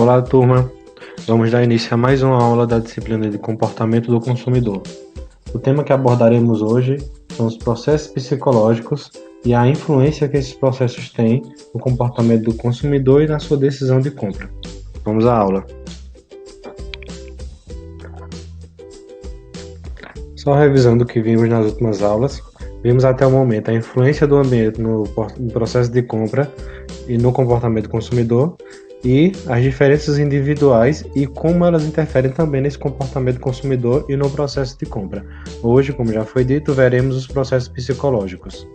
Olá, turma. Vamos dar início a mais uma aula da disciplina de comportamento do consumidor. O tema que abordaremos hoje são os processos psicológicos e a influência que esses processos têm no comportamento do consumidor e na sua decisão de compra. Vamos à aula. Só revisando o que vimos nas últimas aulas, vimos até o momento a influência do ambiente no processo de compra e no comportamento do consumidor, e as diferenças individuais e como elas interferem também nesse comportamento do consumidor e no processo de compra. Hoje, como já foi dito, veremos os processos psicológicos.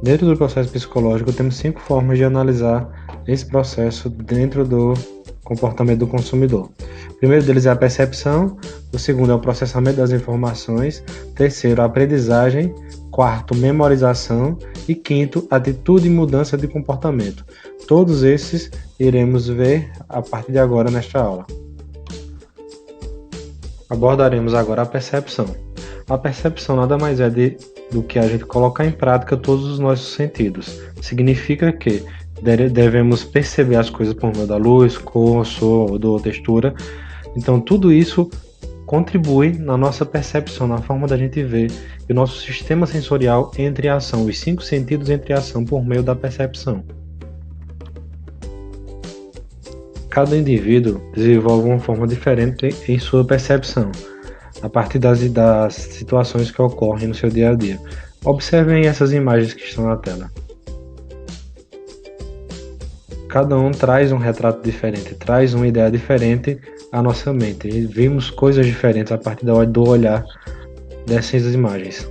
Dentro do processo psicológico, temos 5 formas de analisar esse processo dentro do comportamento do consumidor. O primeiro deles é a percepção, o segundo é o processamento das informações, terceiro, a aprendizagem, quarto, memorização e quinto, atitude e mudança de comportamento. Todos esses iremos ver a partir de agora nesta aula. Abordaremos agora a percepção. A percepção nada mais é do que a gente colocar em prática todos os nossos sentidos. Significa que devemos perceber as coisas por meio da luz, cor, som, odor, textura. Então tudo isso contribui na nossa percepção, na forma da gente ver, e o nosso sistema sensorial entra em ação, os 5 sentidos entram em ação por meio da percepção. Cada indivíduo desenvolve uma forma diferente em sua percepção, a partir das situações que ocorrem no seu dia a dia. Observem essas imagens que estão na tela. Cada um traz um retrato diferente, traz uma ideia diferente à nossa mente. E vimos coisas diferentes a partir do olhar dessas imagens.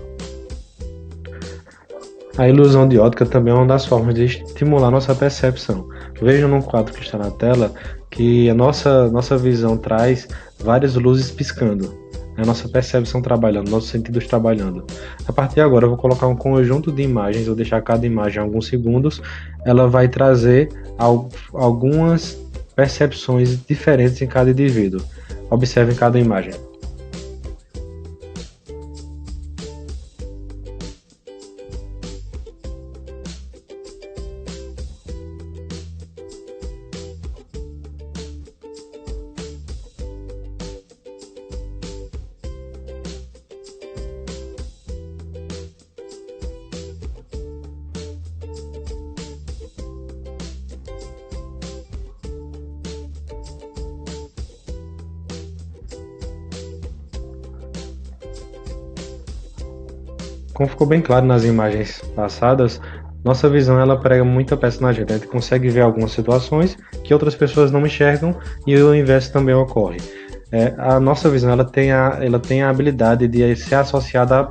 A ilusão de ótica também é uma das formas de estimular nossa percepção. Vejam no quadro que está na tela que a nossa visão traz várias luzes piscando. É a nossa percepção trabalhando, nossos sentidos trabalhando. A partir de agora eu vou colocar um conjunto de imagens, vou deixar cada imagem alguns segundos. Ela vai trazer algumas percepções diferentes em cada indivíduo. Observem cada imagem. Como ficou bem claro nas imagens passadas, nossa visão ela prega muita peça na gente. A gente consegue ver algumas situações que outras pessoas não enxergam e o inverso também ocorre. A nossa visão ela tem a habilidade de ser associada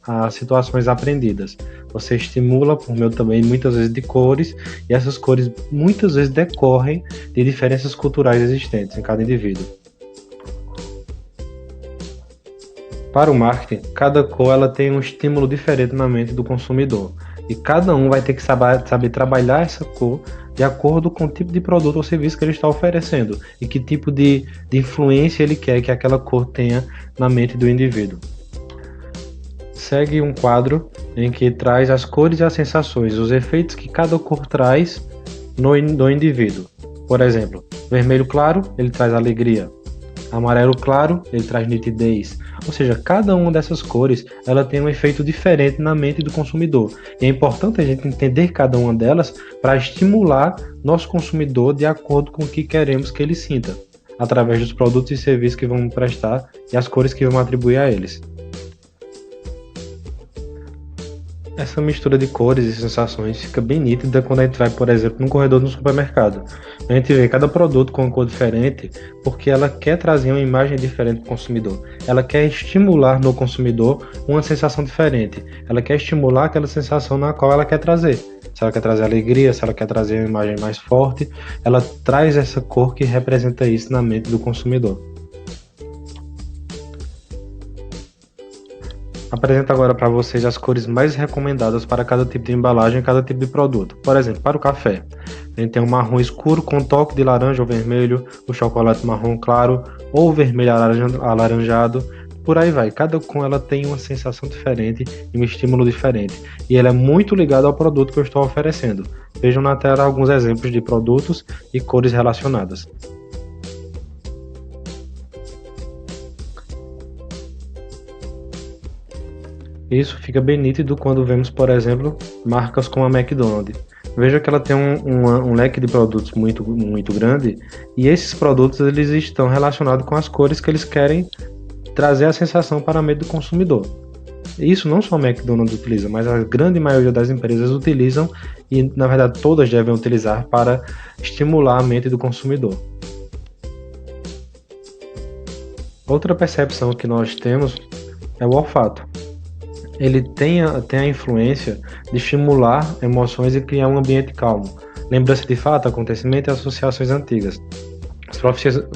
a situações aprendidas. Você estimula por meio também muitas vezes de cores, e essas cores muitas vezes decorrem de diferenças culturais existentes em cada indivíduo. Para o marketing, cada cor ela tem um estímulo diferente na mente do consumidor, e cada um vai ter que saber trabalhar essa cor de acordo com o tipo de produto ou serviço que ele está oferecendo e que tipo de influência ele quer que aquela cor tenha na mente do indivíduo. Segue um quadro em que traz as cores e as sensações, os efeitos que cada cor traz no indivíduo. Por exemplo, vermelho claro, ele traz alegria. Amarelo claro, ele traz nitidez. Ou seja, cada uma dessas cores ela tem um efeito diferente na mente do consumidor. E é importante a gente entender cada uma delas para estimular nosso consumidor de acordo com o que queremos que ele sinta, através dos produtos e serviços que vamos prestar e as cores que vamos atribuir a eles. Essa mistura de cores e sensações fica bem nítida quando a gente vai, por exemplo, num corredor do supermercado. A gente vê cada produto com uma cor diferente porque ela quer trazer uma imagem diferente para o consumidor. Ela quer estimular no consumidor uma sensação diferente. Ela quer estimular aquela sensação na qual ela quer trazer. Se ela quer trazer alegria, se ela quer trazer uma imagem mais forte, ela traz essa cor que representa isso na mente do consumidor. Apresento agora para vocês as cores mais recomendadas para cada tipo de embalagem e cada tipo de produto. Por exemplo, para o café, a gente tem o marrom escuro com toque de laranja ou vermelho, o chocolate marrom claro ou vermelho alaranjado, por aí vai. Cada com ela tem uma sensação diferente e um estímulo diferente. E ela é muito ligada ao produto que eu estou oferecendo. Vejam na tela alguns exemplos de produtos e cores relacionadas. Isso fica bem nítido quando vemos, por exemplo, marcas como a McDonald's. Veja que ela tem um leque de produtos muito grande e esses produtos eles estão relacionados com as cores que eles querem trazer a sensação para a mente do consumidor. Isso não só a McDonald's utiliza, mas a grande maioria das empresas utilizam e, na verdade, todas devem utilizar para estimular a mente do consumidor. Outra percepção que nós temos é o olfato. Ele tem a influência de estimular emoções e criar um ambiente calmo. Lembrança de fato, acontecimento e associações antigas. Os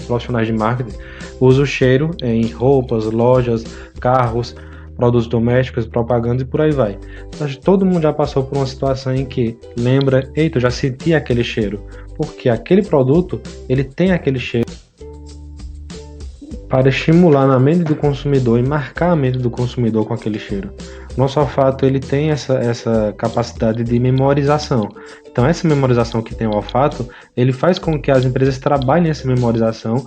profissionais de marketing usam o cheiro em roupas, lojas, carros, produtos domésticos, propagandas e por aí vai. Acho que todo mundo já passou por uma situação em que lembra, eita, eu já senti aquele cheiro, porque aquele produto ele tem aquele cheiro para estimular na mente do consumidor e marcar a mente do consumidor com aquele cheiro. Nosso olfato ele tem essa capacidade de memorização. Então essa memorização que tem o olfato, ele faz com que as empresas trabalhem essa memorização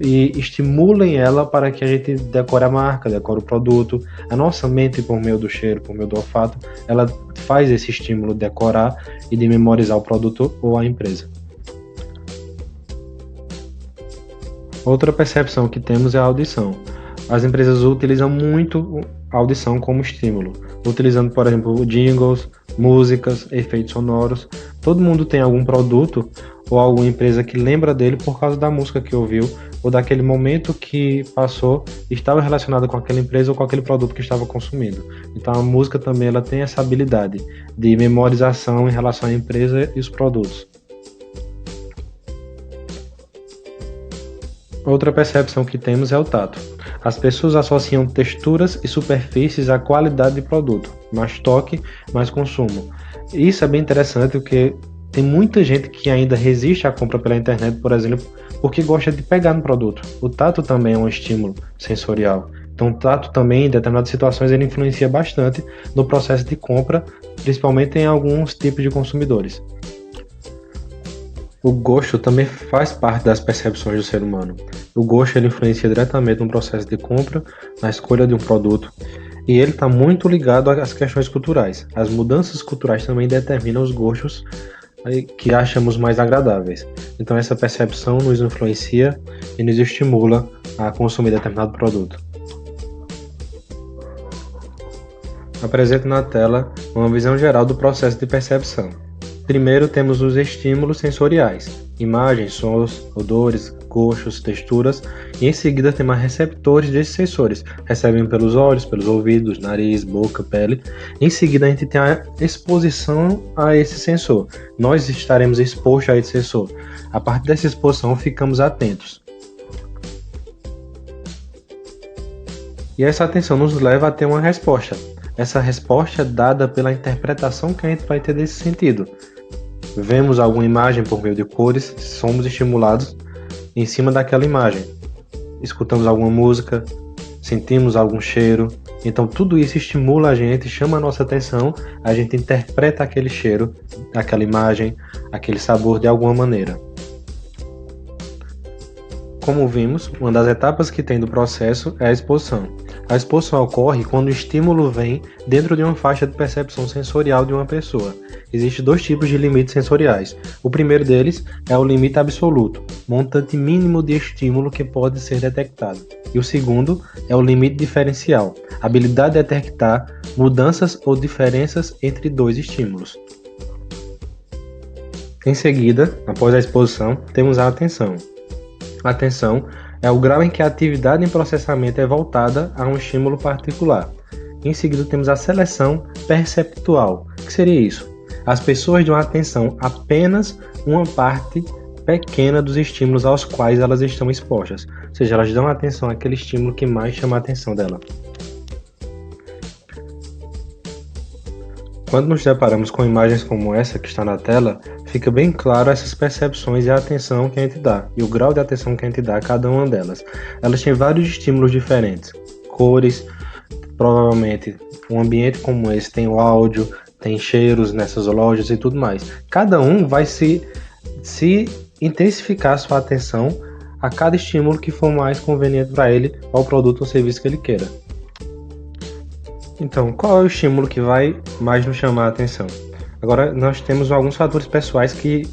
e estimulem ela para que a gente decore a marca, decore o produto. A nossa mente, por meio do cheiro, por meio do olfato, ela faz esse estímulo de decorar e de memorizar o produto ou a empresa. Outra percepção que temos é a audição. As empresas utilizam muito a audição como estímulo, utilizando, por exemplo, jingles, músicas, efeitos sonoros. Todo mundo tem algum produto ou alguma empresa que lembra dele por causa da música que ouviu ou daquele momento que passou estava relacionado com aquela empresa ou com aquele produto que estava consumindo. Então a música também ela tem essa habilidade de memorização em relação à empresa e os produtos. Outra percepção que temos é o tato. As pessoas associam texturas e superfícies à qualidade de produto, mais toque, mais consumo. Isso é bem interessante porque tem muita gente que ainda resiste à compra pela internet, por exemplo, porque gosta de pegar no produto. O tato também é um estímulo sensorial. Então, o tato também, em determinadas situações, ele influencia bastante no processo de compra, principalmente em alguns tipos de consumidores. O gosto também faz parte das percepções do ser humano. O gosto ele influencia diretamente no processo de compra, na escolha de um produto, e ele está muito ligado às questões culturais. As mudanças culturais também determinam os gostos que achamos mais agradáveis. Então essa percepção nos influencia e nos estimula a consumir determinado produto. Apresento na tela uma visão geral do processo de percepção. Primeiro temos os estímulos sensoriais, imagens, sons, odores, gostos, texturas, e em seguida temos receptores desses sensores, recebem pelos olhos, pelos ouvidos, nariz, boca, pele. Em seguida a gente tem a exposição a esse sensor. Nós estaremos expostos a esse sensor. A partir dessa exposição ficamos atentos. E essa atenção nos leva a ter uma resposta. Essa resposta é dada pela interpretação que a gente vai ter desse sentido. Vemos alguma imagem por meio de cores, somos estimulados em cima daquela imagem. Escutamos alguma música, sentimos algum cheiro. Então tudo isso estimula a gente, chama a nossa atenção, a gente interpreta aquele cheiro, aquela imagem, aquele sabor de alguma maneira. Como vimos, uma das etapas que tem do processo é a exposição. A exposição ocorre quando o estímulo vem dentro de uma faixa de percepção sensorial de uma pessoa. Existem dois tipos de limites sensoriais. O primeiro deles é o limite absoluto, montante mínimo de estímulo que pode ser detectado. E o segundo é o limite diferencial, habilidade de detectar mudanças ou diferenças entre dois estímulos. Em seguida, após a exposição, temos a atenção. A atenção é o grau em que a atividade em processamento é voltada a um estímulo particular. Em seguida, temos a seleção perceptual. O que seria isso? As pessoas dão atenção a apenas uma parte pequena dos estímulos aos quais elas estão expostas. Ou seja, elas dão atenção àquele estímulo que mais chama a atenção dela. Quando nos deparamos com imagens como essa que está na tela, fica bem claro essas percepções e a atenção que a gente dá, e o grau de atenção que a gente dá a cada uma delas. Elas têm vários estímulos diferentes, cores. Provavelmente um ambiente como esse tem o áudio, tem cheiros nessas lojas e tudo mais. Cada um vai se intensificar sua atenção a cada estímulo que for mais conveniente para ele, ao produto ou serviço que ele queira. Então, qual é o estímulo que vai mais nos chamar a atenção? Agora, nós temos alguns fatores pessoais que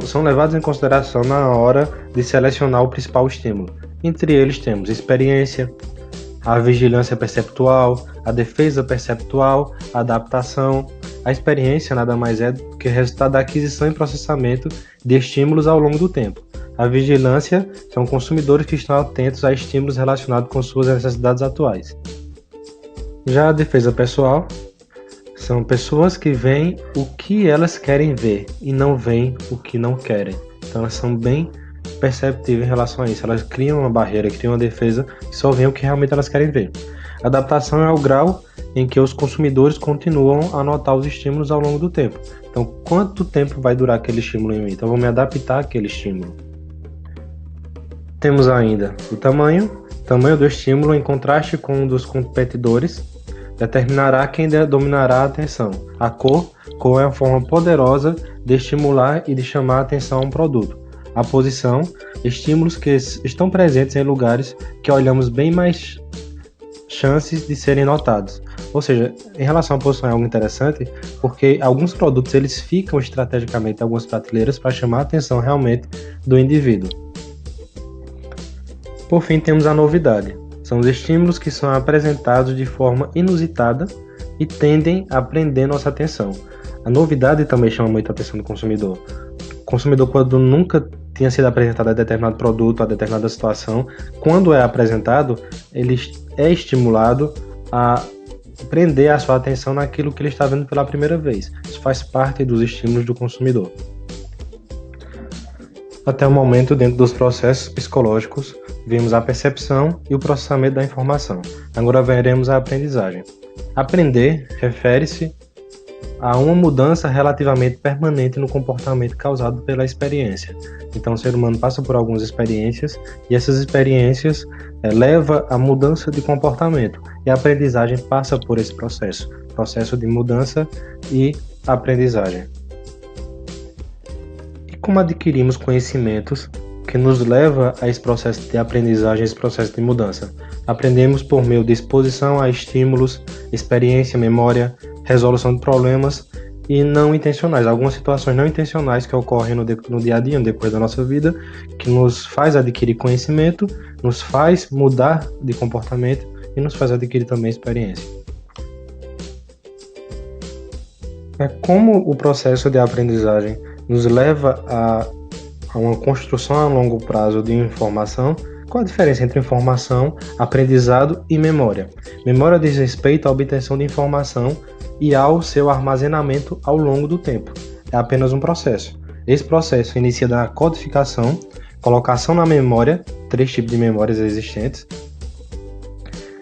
são levados em consideração na hora de selecionar o principal estímulo. Entre eles temos experiência, a vigilância perceptual, a defesa perceptual, a adaptação. A experiência nada mais é do que resultado da aquisição e processamento de estímulos ao longo do tempo. A vigilância são consumidores que estão atentos a estímulos relacionados com suas necessidades atuais. Já a defesa pessoal são pessoas que veem o que elas querem ver e não veem o que não querem. Então elas são bem perceptíveis em relação a isso. Elas criam uma barreira, criam uma defesa que só veem o que realmente elas querem ver. A adaptação é o grau em que os consumidores continuam a notar os estímulos ao longo do tempo. Então, quanto tempo vai durar aquele estímulo em mim? Então, eu vou me adaptar àquele estímulo. Temos ainda o tamanho do estímulo em contraste com um dos competidores determinará quem dominará a atenção. A cor é uma forma poderosa de estimular e de chamar a atenção a um produto. A posição, estímulos que estão presentes em lugares que olhamos bem mais chances de serem notados. Ou seja, em relação à posição é algo interessante, porque alguns produtos eles ficam estrategicamente em algumas prateleiras para chamar a atenção realmente do indivíduo. Por fim, temos a novidade. São os estímulos que são apresentados de forma inusitada e tendem a prender nossa atenção. A novidade também chama muito a atenção do consumidor. O consumidor, quando nunca tinha sido apresentado a determinado produto, a determinada situação, quando é apresentado, ele é estimulado a prender a sua atenção naquilo que ele está vendo pela primeira vez. Isso faz parte dos estímulos do consumidor. Até o momento, dentro dos processos psicológicos, vimos a percepção e o processamento da informação. Agora veremos a aprendizagem. Aprender refere-se a uma mudança relativamente permanente no comportamento causado pela experiência. Então, o ser humano passa por algumas experiências e essas experiências levam à mudança de comportamento. E a aprendizagem passa por esse processo de mudança e aprendizagem. E como adquirimos conhecimentos que nos leva a esse processo de aprendizagem, esse processo de mudança? Aprendemos por meio de exposição a estímulos, experiência, memória, resolução de problemas e não intencionais, algumas situações não intencionais que ocorrem no dia a dia, no decorrer da nossa vida, que nos faz adquirir conhecimento, nos faz mudar de comportamento e nos faz adquirir também experiência. É como o processo de aprendizagem nos leva a uma construção a longo prazo de informação. Qual a diferença entre informação, aprendizado e memória? Memória diz respeito à obtenção de informação e ao seu armazenamento ao longo do tempo. É apenas um processo. Esse processo inicia da codificação, colocação na memória, 3 tipos de memórias existentes.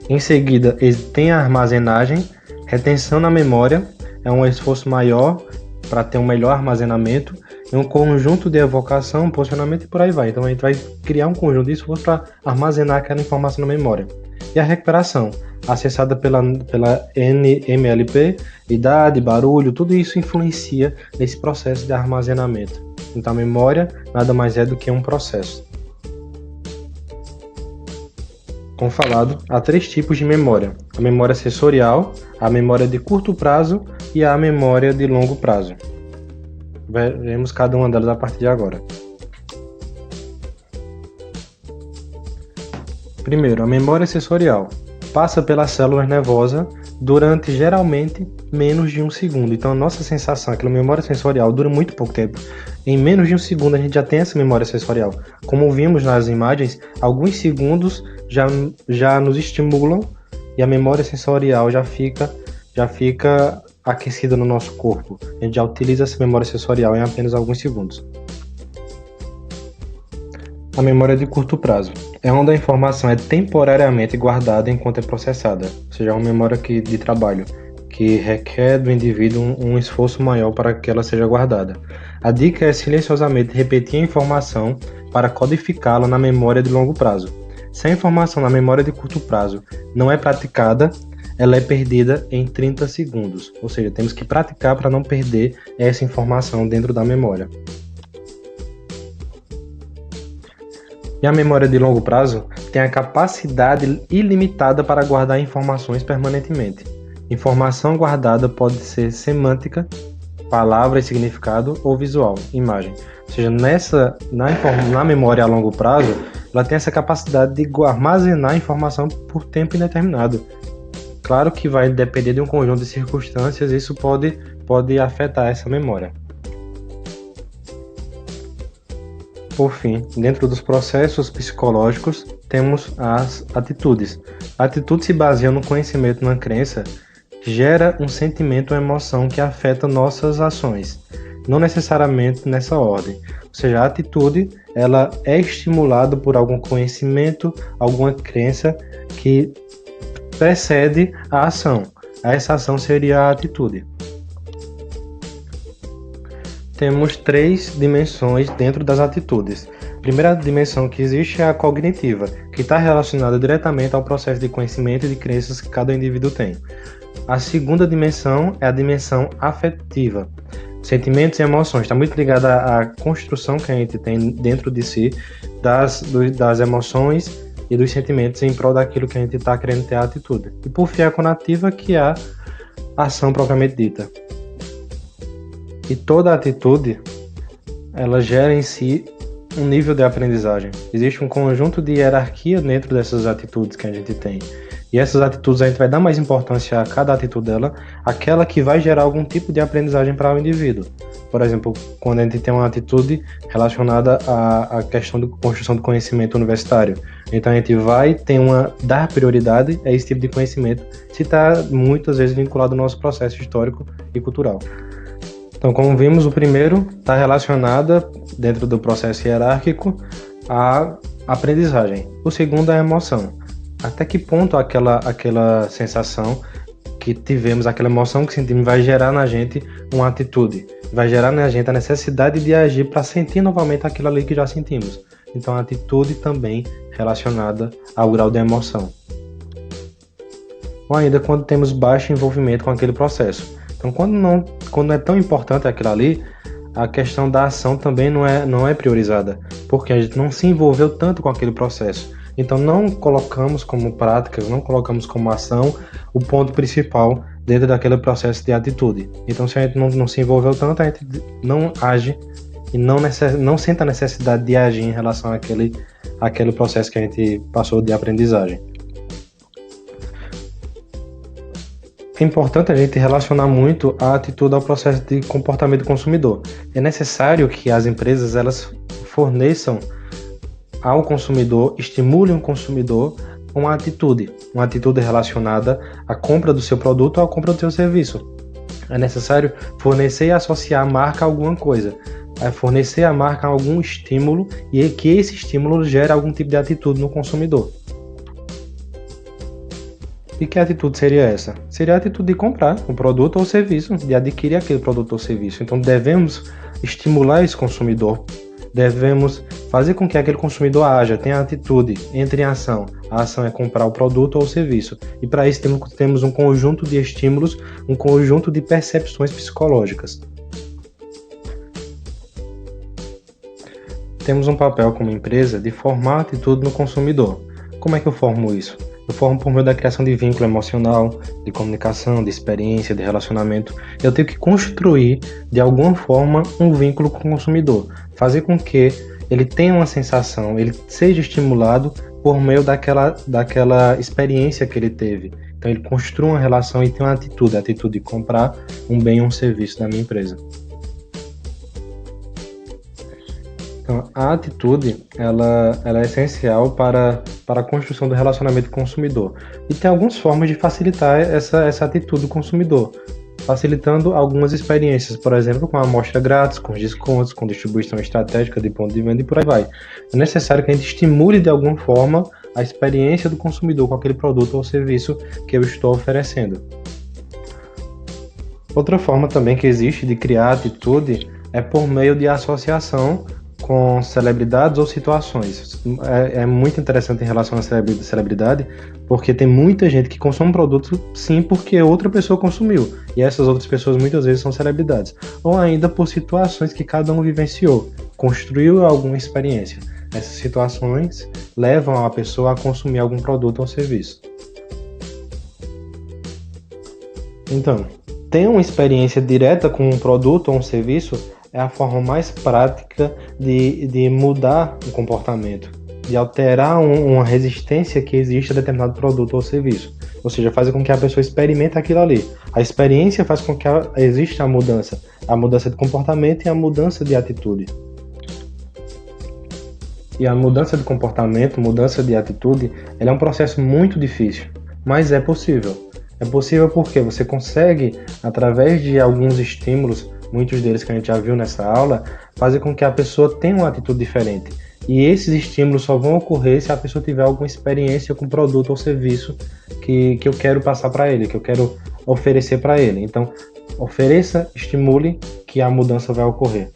Em seguida, tem a armazenagem, retenção na memória, é um esforço maior para ter um melhor armazenamento, e um conjunto de evocação, posicionamento e por aí vai. Então a gente vai criar um conjunto de esforço para armazenar aquela informação na memória. E a recuperação, acessada pela NMLP, idade, barulho, tudo isso influencia nesse processo de armazenamento. Então a memória nada mais é do que um processo. Como falado, há 3 tipos de memória: a memória sensorial, a memória de curto prazo e a memória de longo prazo. Veremos cada uma delas a partir de agora. Primeiro, a memória sensorial passa pelas células nervosas durante geralmente menos de 1 segundo. Então a nossa sensação, aquela memória sensorial, dura muito pouco tempo. Em menos de 1 segundo a gente já tem essa memória sensorial. Como vimos nas imagens, alguns segundos já nos estimulam e a memória sensorial já fica aquecida no nosso corpo. A gente já utiliza essa memória sensorial em apenas alguns segundos. A memória de curto prazo é onde a informação é temporariamente guardada enquanto é processada, ou seja, é uma memória de trabalho, que requer do indivíduo um esforço maior para que ela seja guardada. A dica é silenciosamente repetir a informação para codificá-la na memória de longo prazo. Se a informação na memória de curto prazo não é praticada, ela é perdida em 30 segundos. Ou seja, temos que praticar para não perder essa informação dentro da memória. E a memória de longo prazo tem a capacidade ilimitada para guardar informações permanentemente. Informação guardada pode ser semântica, palavra e significado, ou visual, imagem. Ou seja, na memória a longo prazo, ela tem essa capacidade de armazenar informação por tempo indeterminado. Claro que vai depender de um conjunto de circunstâncias, isso pode afetar essa memória. Por fim, dentro dos processos psicológicos, temos as atitudes. A atitude se baseia no conhecimento, na crença, gera um sentimento ou emoção que afeta nossas ações, não necessariamente nessa ordem. Ou seja, a atitude ela é estimulada por algum conhecimento, alguma crença que precede a ação. Essa ação seria a atitude. Temos 3 dimensões dentro das atitudes. A primeira dimensão que existe é a cognitiva, que está relacionada diretamente ao processo de conhecimento e de crenças que cada indivíduo tem. A segunda dimensão é a dimensão afetiva. Sentimentos e emoções, está muito ligada à construção que a gente tem dentro de si, das emoções e dos sentimentos em prol daquilo que a gente está querendo ter a atitude. E por fim, a conativa, que é a ação propriamente dita. E toda atitude, ela gera em si um nível de aprendizagem. Existe um conjunto de hierarquia dentro dessas atitudes que a gente tem. E essas atitudes a gente vai dar mais importância a cada atitude dela, aquela que vai gerar algum tipo de aprendizagem para o indivíduo. Por exemplo, quando a gente tem uma atitude relacionada à questão de construção do conhecimento universitário. Então a gente vai dar prioridade a esse tipo de conhecimento, se está muitas vezes vinculado ao nosso processo histórico e cultural. Então, como vimos, o primeiro está relacionado, dentro do processo hierárquico, à aprendizagem. O segundo é a emoção. Até que ponto aquela sensação que tivemos, aquela emoção que sentimos, vai gerar na gente uma atitude, vai gerar na gente a necessidade de agir para sentir novamente aquilo ali que já sentimos. Então, a atitude também relacionada ao grau de emoção. Ou ainda quando temos baixo envolvimento com aquele processo. Então, quando não é tão importante aquilo ali, a questão da ação também não é priorizada, porque a gente não se envolveu tanto com aquele processo. Então, não colocamos como prática, não colocamos como ação o ponto principal dentro daquele processo de atitude. Então, se a gente não se envolveu tanto, a gente não age e não sente a necessidade de agir em relação àquele processo que a gente passou de aprendizagem. É importante a gente relacionar muito a atitude ao processo de comportamento do consumidor. É necessário que as empresas elas forneçam ao consumidor, estimulem o consumidor com uma atitude relacionada à compra do seu produto ou à compra do seu serviço. É necessário fornecer e associar a marca a alguma coisa, fornecer a marca algum estímulo e que esse estímulo gere algum tipo de atitude no consumidor. E que atitude seria essa? Seria a atitude de comprar um produto ou serviço, de adquirir aquele produto ou serviço. Então devemos estimular esse consumidor, devemos fazer com que aquele consumidor haja, tenha atitude, entre em ação. A ação é comprar o produto ou o serviço. E para isso temos um conjunto de estímulos, um conjunto de percepções psicológicas. Temos um papel como empresa de formar atitude no consumidor. Como é que eu formo isso? Eu formo por meio da criação de vínculo emocional, de comunicação, de experiência, de relacionamento. Eu tenho que construir, de alguma forma, um vínculo com o consumidor. Fazer com que ele tenha uma sensação, ele seja estimulado por meio daquela experiência que ele teve. Então ele construa uma relação e tem uma atitude, a atitude de comprar um bem ou um serviço da minha empresa. Então, a atitude ela é essencial para a construção do relacionamento consumidor. E tem algumas formas de facilitar essa atitude do consumidor, facilitando algumas experiências, por exemplo, com a amostra grátis, com descontos, com distribuição estratégica de ponto de venda e por aí vai. É necessário que a gente estimule de alguma forma a experiência do consumidor com aquele produto ou serviço que eu estou oferecendo. Outra forma também que existe de criar atitude é por meio de associação com celebridades ou situações. É muito interessante em relação à celebridade, porque tem muita gente que consome um produto sim porque outra pessoa consumiu, e essas outras pessoas muitas vezes são celebridades, ou ainda por situações que cada um vivenciou, construiu alguma experiência. Essas situações levam a pessoa a consumir algum produto ou serviço. Então, ter uma experiência direta com um produto ou um serviço é a forma mais prática de mudar o comportamento, de alterar uma resistência que existe a determinado produto ou serviço. Ou seja, faz com que a pessoa experimente aquilo ali. A experiência faz com que exista a mudança de comportamento e a mudança de atitude. E a mudança de comportamento, mudança de atitude, ela é um processo muito difícil, mas é possível. É possível porque você consegue, através de alguns estímulos, muitos deles que a gente já viu nessa aula, fazer com que a pessoa tenha uma atitude diferente. E esses estímulos só vão ocorrer se a pessoa tiver alguma experiência com produto ou serviço que eu quero passar para ele, que eu quero oferecer para ele. Então, ofereça, estimule que a mudança vai ocorrer.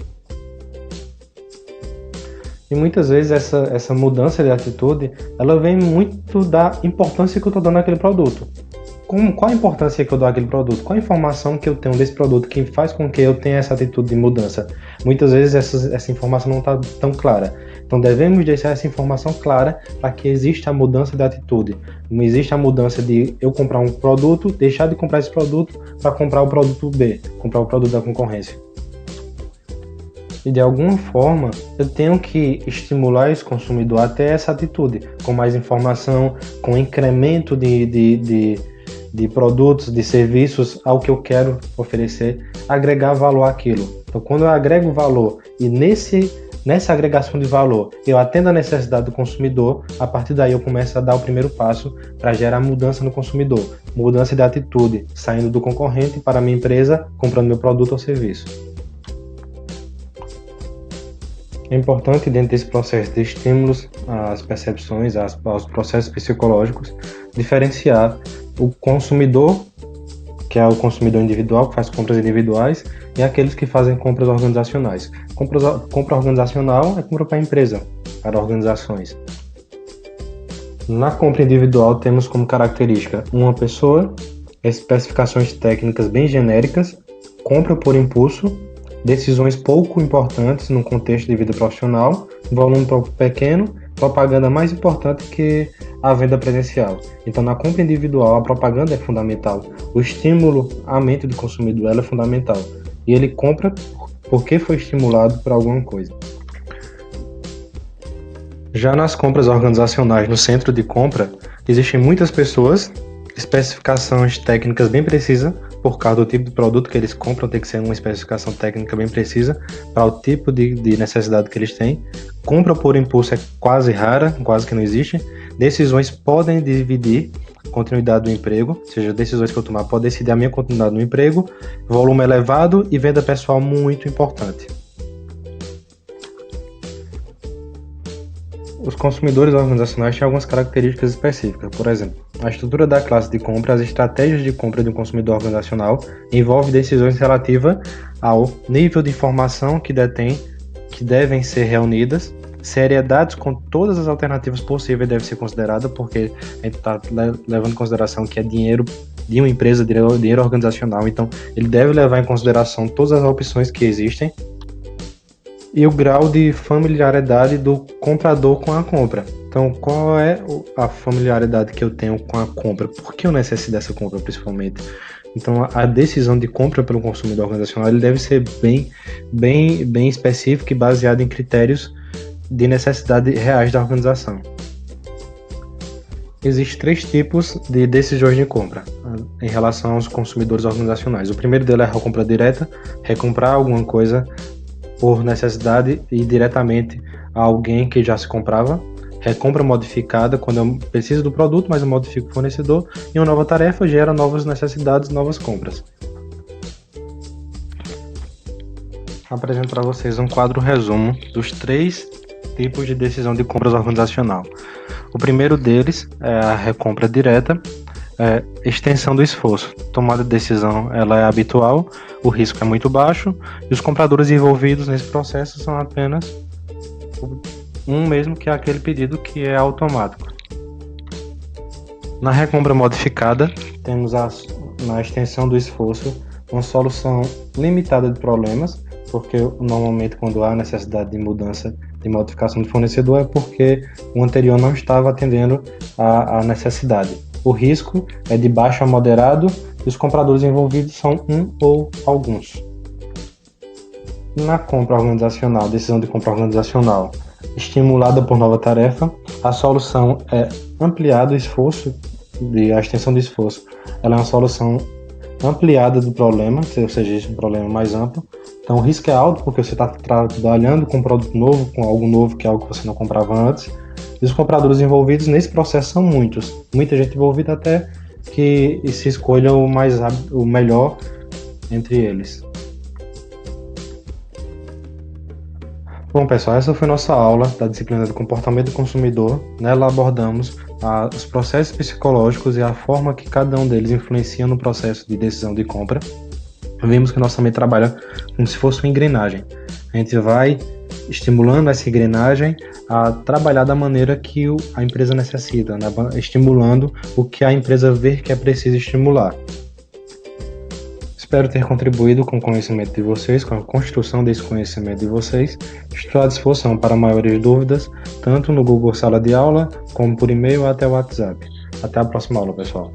E muitas vezes essa mudança de atitude, ela vem muito da importância que eu estou dando àquele produto. Qual a importância que eu dou àquele produto? Qual a informação que eu tenho desse produto que faz com que eu tenha essa atitude de mudança? Muitas vezes essa informação não está tão clara. Então devemos deixar essa informação clara para que exista a mudança de atitude. Não existe a mudança de eu comprar um produto, deixar de comprar esse produto para comprar o produto B, comprar o produto da concorrência. E de alguma forma eu tenho que estimular esse consumidor a ter essa atitude, com mais informação, com incremento de produtos, de serviços ao que eu quero oferecer, agregar valor àquilo. Então, quando eu agrego valor e nessa agregação de valor eu atendo a necessidade do consumidor, a partir daí eu começo a dar o primeiro passo para gerar mudança no consumidor, mudança de atitude, saindo do concorrente para a minha empresa, comprando meu produto ou serviço. É importante, dentro desse processo de estímulos às percepções, aos processos psicológicos, diferenciar o consumidor, que é o consumidor individual, que faz compras individuais, e aqueles que fazem compras organizacionais. Compra organizacional é compra para a empresa, para organizações. Na compra individual, temos como característica uma pessoa, especificações técnicas bem genéricas, compra por impulso, decisões pouco importantes no contexto de vida profissional, volume pequeno, propaganda mais importante que a venda presencial. Então, na compra individual, a propaganda é fundamental. O estímulo à mente do consumidor é fundamental. E ele compra porque foi estimulado por alguma coisa. Já nas compras organizacionais no centro de compra, existem muitas pessoas, especificações técnicas bem precisas, por causa do tipo de produto que eles compram, tem que ser uma especificação técnica bem precisa para o tipo de necessidade que eles têm. Compra por impulso é quase rara, quase que não existe. Decisões podem dividir continuidade do emprego, ou seja, decisões que eu tomar podem decidir a minha continuidade no emprego, volume elevado e venda pessoal muito importante. Os consumidores organizacionais têm algumas características específicas. Por exemplo, a estrutura da classe de compra, as estratégias de compra de um consumidor organizacional envolve decisões relativas ao nível de informação que detém, que devem ser reunidas, seriedades com todas as alternativas possíveis devem ser consideradas, porque a gente está levando em consideração que é dinheiro de uma empresa, dinheiro organizacional, então ele deve levar em consideração todas as opções que existem, e o grau de familiaridade do comprador com a compra. Então, qual é a familiaridade que eu tenho com a compra? Por que eu necessito dessa compra, principalmente? Então, a decisão de compra pelo consumidor organizacional ele deve ser bem específica e baseada em critérios de necessidade reais da organização. Existem 3 tipos de decisões de compra em relação aos consumidores organizacionais. O primeiro deles é a compra direta, recomprar alguma coisa por necessidade e diretamente a alguém que já se comprava. Recompra modificada, quando eu preciso do produto, mas eu modifico o fornecedor, e uma nova tarefa gera novas necessidades, novas compras. Vou apresentar para vocês um quadro resumo dos 3 tipos de decisão de compras organizacional. O primeiro deles é a recompra direta, extensão do esforço. Tomada de decisão ela é habitual, o risco é muito baixo e os compradores envolvidos nesse processo são apenas um mesmo que é aquele pedido que é automático. Na recompra modificada, temos na extensão do esforço uma solução limitada de problemas, porque normalmente quando há necessidade de mudança, de modificação de fornecedor, é porque o anterior não estava atendendo à necessidade. O risco é de baixo a moderado e os compradores envolvidos são um ou alguns. Na compra organizacional, decisão de compra organizacional estimulada por nova tarefa, a solução é ampliar o esforço, a extensão do esforço. Ela é uma solução ampliada do problema, ou seja, existe um problema mais amplo. Então o risco é alto porque você está trabalhando com um produto novo, com algo novo, que é algo que você não comprava antes. E os compradores envolvidos nesse processo são muitos. Muita gente envolvida até que se escolha o melhor entre eles. Bom, pessoal, essa foi nossa aula da disciplina do comportamento do consumidor. Nela abordamos os processos psicológicos e a forma que cada um deles influencia no processo de decisão de compra. Vimos que nossa mente trabalha como se fosse uma engrenagem. A gente vai estimulando essa engrenagem a trabalhar da maneira que a empresa necessita, né? Estimulando o que a empresa vê que é preciso estimular. Espero ter contribuído com o conhecimento de vocês, com a construção desse conhecimento de vocês. Estou à disposição para maiores dúvidas, tanto no Google Sala de Aula, como por e-mail ou até o WhatsApp. Até a próxima aula, pessoal.